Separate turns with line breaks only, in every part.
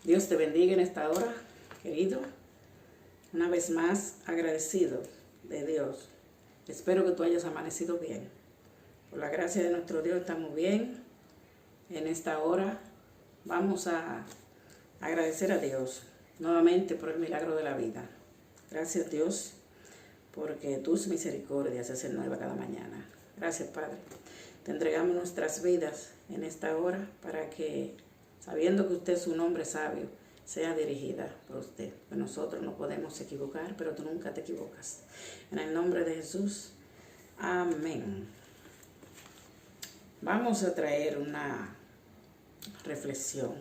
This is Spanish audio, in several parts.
Dios te bendiga en esta hora, querido. Una vez más, agradecido de Dios. Espero que tú hayas amanecido bien. Por la gracia de nuestro Dios estamos bien. En esta hora vamos a agradecer a Dios nuevamente por el milagro de la vida. Gracias, Dios, porque tus misericordias se hacen nuevas cada mañana. Gracias, Padre. Te entregamos nuestras vidas en esta hora para que, sabiendo que usted es un hombre sabio, sea dirigida por usted. Pues nosotros no podemos equivocar, pero tú nunca te equivocas. En el nombre de Jesús, amén. Vamos a traer una reflexión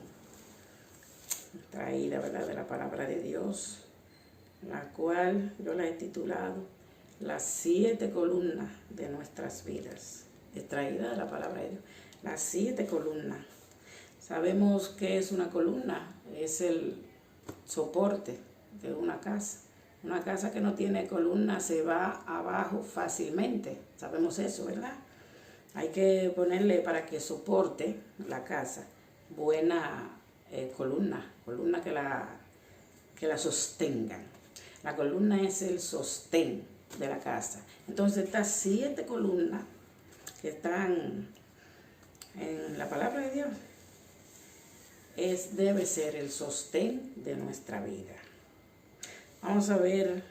traída, ¿verdad?, de la palabra de Dios, la cual yo la he titulado Las 7 columnas de nuestras vidas. Extraída de la palabra de Dios. Las 7 columnas. Sabemos que es una columna, es el soporte de una casa. Una casa que no tiene columna se va abajo fácilmente. Sabemos eso, ¿verdad? Hay que ponerle, para que soporte la casa, buena columna que la sostengan. La columna es el sostén de la casa. Entonces estas 7 columnas que están en la palabra de Dios debe ser el sostén de nuestra vida. Vamos a ver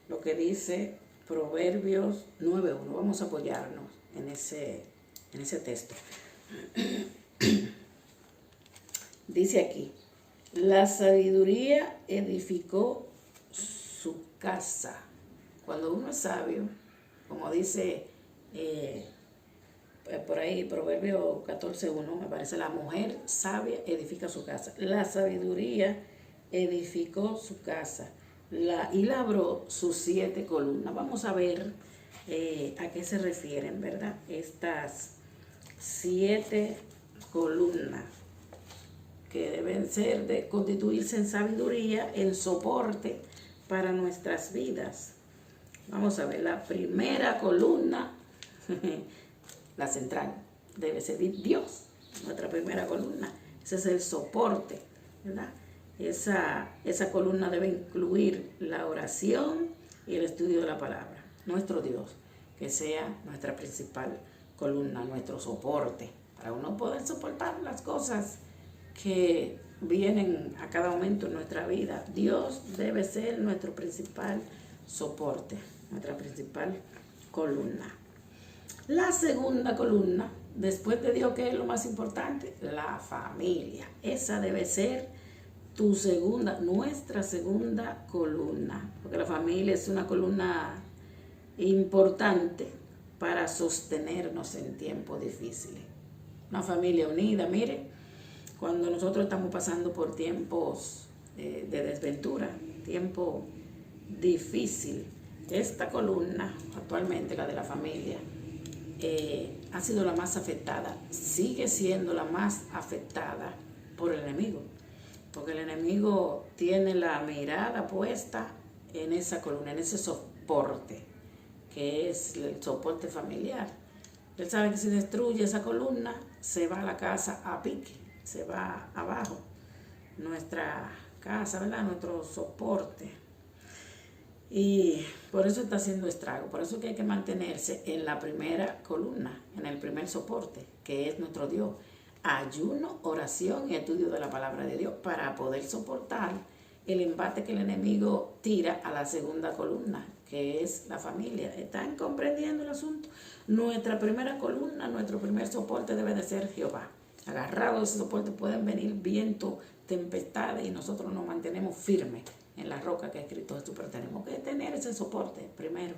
lo que dice Proverbios 9:1. Vamos a apoyarnos en ese texto. Dice aquí: la sabiduría edificó su casa. Cuando uno es sabio, como dice por ahí Proverbio 14:1, me parece, la mujer sabia edifica su casa. La sabiduría edificó su casa y labró sus 7 columnas. Vamos a ver a qué se refieren, ¿verdad? Estas 7 columnas que deben ser de constituirse en sabiduría, en soporte para nuestras vidas. Vamos a ver, la primera columna, la central, debe ser Dios, nuestra primera columna. Ese es el soporte, ¿verdad? Esa columna debe incluir la oración y el estudio de la palabra. Nuestro Dios, que sea nuestra principal columna, nuestro soporte, para uno poder soportar las cosas que vienen a cada momento en nuestra vida. Dios debe ser nuestro principal soporte, nuestra principal columna. La segunda columna, después de Dios, ¿qué es lo más importante? La familia. Esa debe ser nuestra segunda columna, porque la familia es una columna importante para sostenernos en tiempos difíciles. Una familia unida, mire, cuando nosotros estamos pasando por tiempos de desventura, tiempo difícil, esta columna, actualmente la de la familia, ha sido la más afectada, sigue siendo la más afectada por el enemigo, porque el enemigo tiene la mirada puesta en esa columna, en ese soporte, que es el soporte familiar. Él sabe que si destruye esa columna, se va a la casa a pique, se va abajo, nuestra casa, ¿verdad?, nuestro soporte. Y por eso está haciendo estrago, por eso que hay que mantenerse en la primera columna, en el primer soporte, que es nuestro Dios. Ayuno, oración y estudio de la palabra de Dios para poder soportar el embate que el enemigo tira a la segunda columna, que es la familia. ¿Están comprendiendo el asunto? Nuestra primera columna, nuestro primer soporte debe de ser Jehová. Agarrado de ese soporte pueden venir vientos, tempestades, y nosotros nos mantenemos firmes en la roca que es Cristo Jesús. Pero tenemos que tener ese soporte primero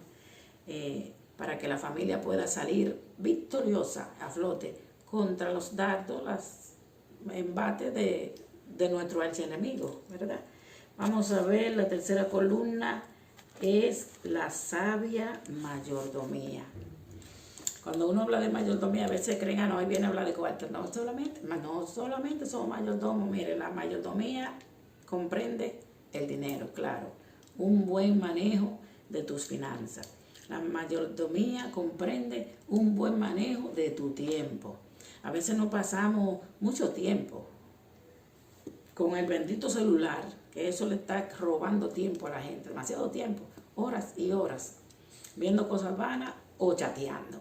para que la familia pueda salir victoriosa a flote contra los dardos, los embates de nuestro archienemigo, ¿verdad? Vamos a ver, la tercera columna es la sabia mayordomía. Cuando uno habla de mayordomía, a veces creen, no, ahí viene a hablar de cuarto. No solamente somos mayordomos. Mire, la mayordomía comprende el dinero, claro, un buen manejo de tus finanzas. La mayordomía comprende un buen manejo de tu tiempo. A veces no pasamos mucho tiempo con el bendito celular, que eso le está robando tiempo a la gente, demasiado tiempo, horas y horas, viendo cosas vanas o chateando.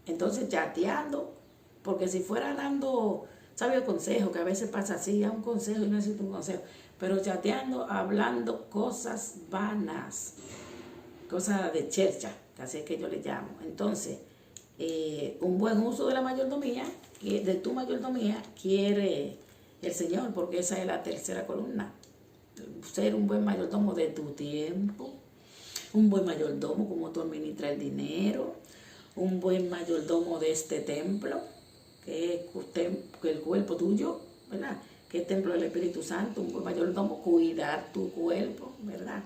Entonces chateando, porque si fuera dando sabio consejo, que a veces pasa así, a un consejo y no necesito un consejo, pero chateando, hablando cosas vanas, cosas de chercha, que así es que yo le llamo. Entonces, un buen uso de la mayordomía, de tu mayordomía, quiere el Señor, porque esa es la tercera columna. Ser un buen mayordomo de tu tiempo, un buen mayordomo como tú administras el dinero, un buen mayordomo de este templo, que es el cuerpo tuyo, ¿verdad? Que es templo del Espíritu Santo, un buen mayordomo, cuidar tu cuerpo, ¿verdad?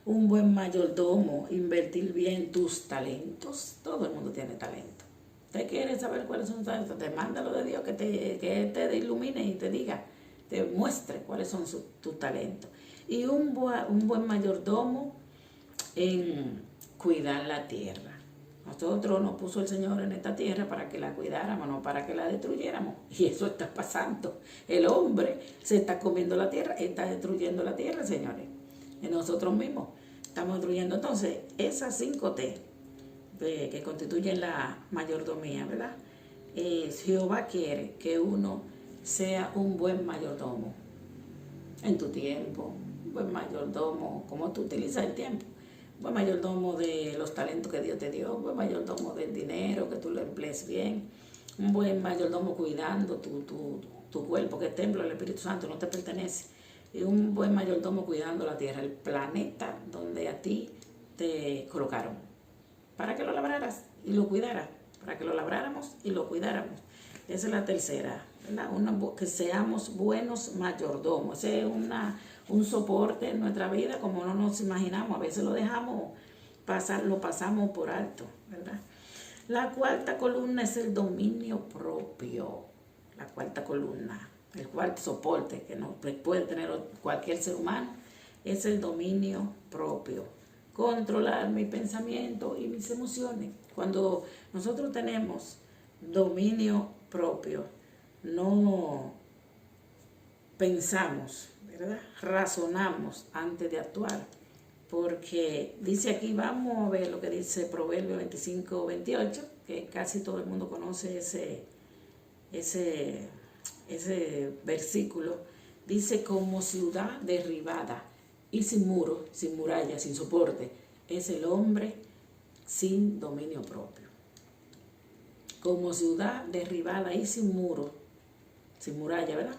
Un buen mayordomo, invertir bien tus talentos. Todo el mundo tiene talento. ¿Usted quiere saber cuáles son sus talentos? Demándalo de Dios que te ilumine y te diga, te muestre cuáles son tus talentos. Y un buen mayordomo en cuidar la tierra. Nosotros nos puso el Señor en esta tierra para que la cuidáramos, no para que la destruyéramos. Y eso está pasando. El hombre se está comiendo la tierra, está destruyendo la tierra, señores. Y nosotros mismos estamos destruyendo. Entonces, esas 5T que constituyen la mayordomía, ¿verdad? Jehová quiere que uno sea un buen mayordomo en tu tiempo, un buen mayordomo, como tú utilizas el tiempo. Buen mayordomo de los talentos que Dios te dio, un buen mayordomo del dinero, que tú lo emplees bien, un buen mayordomo cuidando tu cuerpo, que es templo del Espíritu Santo, no te pertenece, y un buen mayordomo cuidando la tierra, el planeta donde a ti te colocaron, para que lo labraras y lo cuidaras, para que lo labráramos y lo cuidáramos. Esa es la tercera, ¿verdad? Que seamos buenos mayordomos. Ese es un soporte en nuestra vida como no nos imaginamos. A veces lo dejamos pasar, lo pasamos por alto, ¿verdad? La cuarta columna es el dominio propio. La cuarta columna, el cuarto soporte que no puede tener cualquier ser humano, es el dominio propio. Controlar mi pensamiento y mis emociones. Cuando nosotros tenemos dominio propio, no pensamos, ¿verdad? Razonamos antes de actuar, porque dice aquí, vamos a ver lo que dice Proverbio 25-28, que casi todo el mundo conoce ese versículo. Dice, como ciudad derribada y sin muro, sin muralla, sin soporte, es el hombre sin dominio propio. Como ciudad derribada y sin muro, sin muralla, ¿verdad?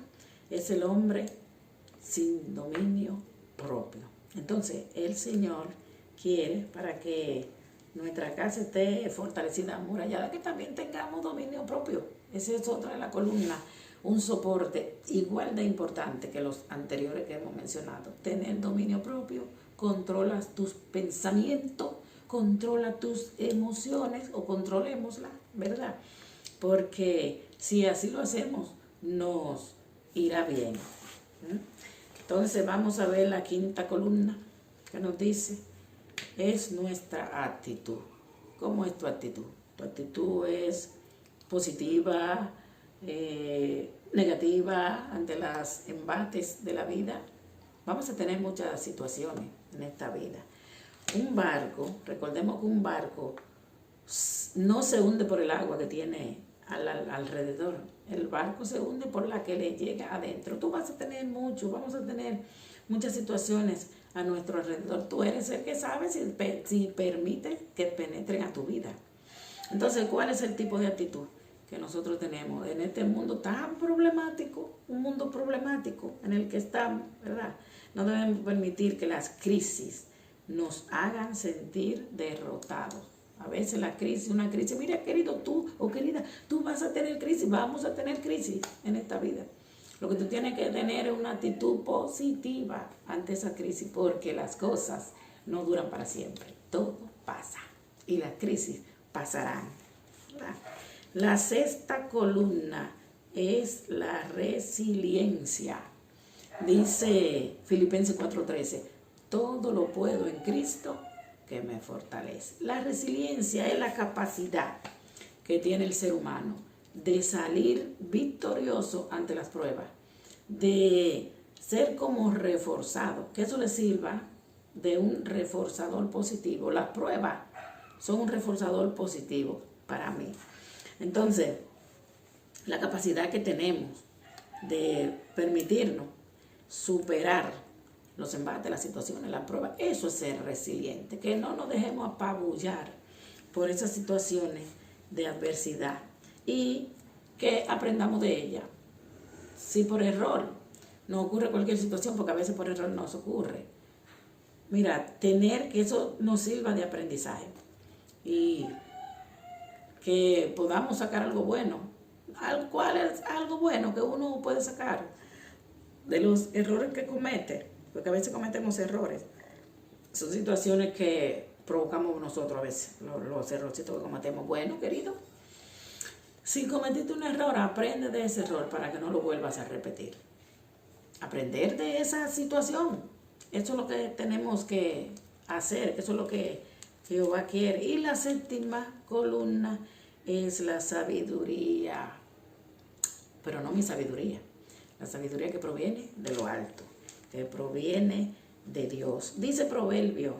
Es el hombre sin dominio propio. Entonces, el Señor quiere, para que nuestra casa esté fortalecida, amurallada, que también tengamos dominio propio. Esa es otra de la columna, un soporte igual de importante que los anteriores que hemos mencionado. Tener dominio propio, controlas tus pensamientos, controla tus emociones, o controlémosla, ¿verdad? Porque si así lo hacemos, nos irá bien. Entonces vamos a ver la quinta columna que nos dice, es nuestra actitud. ¿Cómo es tu actitud? Tu actitud es positiva, negativa ante los embates de la vida. Vamos a tener muchas situaciones en esta vida. Un barco, recordemos que un barco no se hunde por el agua que tiene alrededor. El barco se hunde por la que le llega adentro. Vamos a tener muchas situaciones a nuestro alrededor. Tú eres el que sabe si permite que penetren a tu vida. Entonces, ¿cuál es el tipo de actitud que nosotros tenemos en este mundo tan problemático? Un mundo problemático en el que estamos, ¿verdad? No debemos permitir que las crisis nos hagan sentir derrotados. A veces una crisis, mira querido, tú o querida, tú vas a tener crisis, vamos a tener crisis en esta vida. Lo que tú tienes que tener es una actitud positiva ante esa crisis, porque las cosas no duran para siempre, todo pasa y las crisis pasarán. La sexta columna es la resiliencia. Dice Filipenses 4:13, todo lo puedo en Cristo que me fortalece. La resiliencia es la capacidad que tiene el ser humano de salir victorioso ante las pruebas, de ser como reforzado, que eso le sirva de un reforzador positivo. Las pruebas son un reforzador positivo para mí. Entonces, la capacidad que tenemos de permitirnos superar los embates, las situaciones, las pruebas, eso es ser resiliente, que no nos dejemos apabullar por esas situaciones de adversidad y que aprendamos de ella. Si por error nos ocurre cualquier situación, porque a veces por error nos ocurre, mira, tener que eso nos sirva de aprendizaje y que podamos sacar algo bueno. ¿Cuál es algo bueno que uno puede sacar de los errores que comete? Porque a veces cometemos errores. Son situaciones que provocamos nosotros a veces, los errorcitos que cometemos. Bueno, querido, si cometiste un error, aprende de ese error para que no lo vuelvas a repetir. Aprender de esa situación. Eso es lo que tenemos que hacer, eso es lo que Jehová quiere. Y la séptima columna es la sabiduría, pero no mi sabiduría, la sabiduría que proviene de lo alto, que proviene de Dios. Dice Proverbios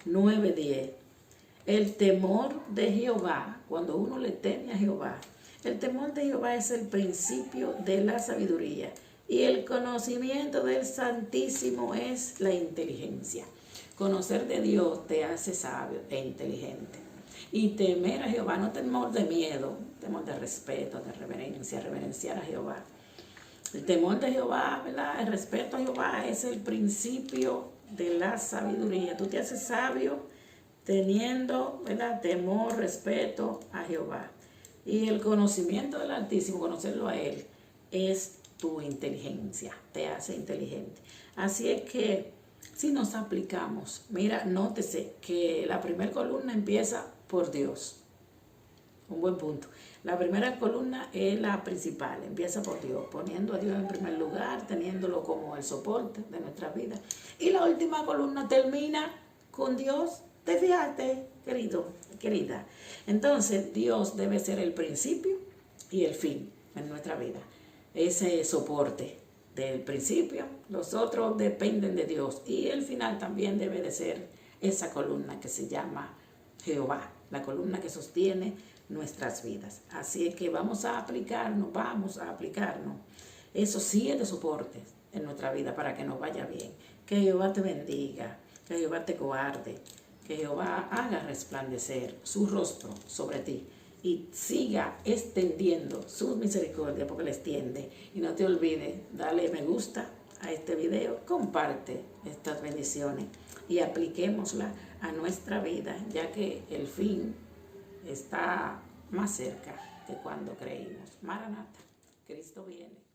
9:10, el temor de Jehová, cuando uno le teme a Jehová, el temor de Jehová es el principio de la sabiduría y el conocimiento del Santísimo es la inteligencia. Conocer de Dios te hace sabio e inteligente. Y temer a Jehová, no temor de miedo, temor de respeto, de reverencia, reverenciar a Jehová. El temor de Jehová, ¿verdad? El respeto a Jehová es el principio de la sabiduría. Tú te haces sabio teniendo, ¿verdad?, temor, respeto a Jehová. Y el conocimiento del Altísimo, conocerlo a Él, es tu inteligencia, te hace inteligente. Así es que si nos aplicamos, mira, nótese que la primera columna empieza por Dios. Un buen punto. La primera columna es la principal, empieza por Dios, poniendo a Dios en primer lugar, teniéndolo como el soporte de nuestra vida. Y la última columna termina con Dios. ¿Te fijaste, querido, querida? Entonces, Dios debe ser el principio y el fin en nuestra vida. Ese soporte del principio, los otros dependen de Dios. Y el final también debe de ser esa columna que se llama Jehová, la columna que sostiene nuestras vidas. Así es que vamos a aplicarnos esos 7 soportes en nuestra vida para que nos vaya bien. Que Jehová te bendiga, que Jehová te guarde, que Jehová haga resplandecer su rostro sobre ti y siga extendiendo su misericordia porque le extiende. Y no te olvides, dale me gusta a este video, comparte estas bendiciones y apliquémosla a nuestra vida, ya que el fin está más cerca de cuando creímos. Maranata, Cristo viene.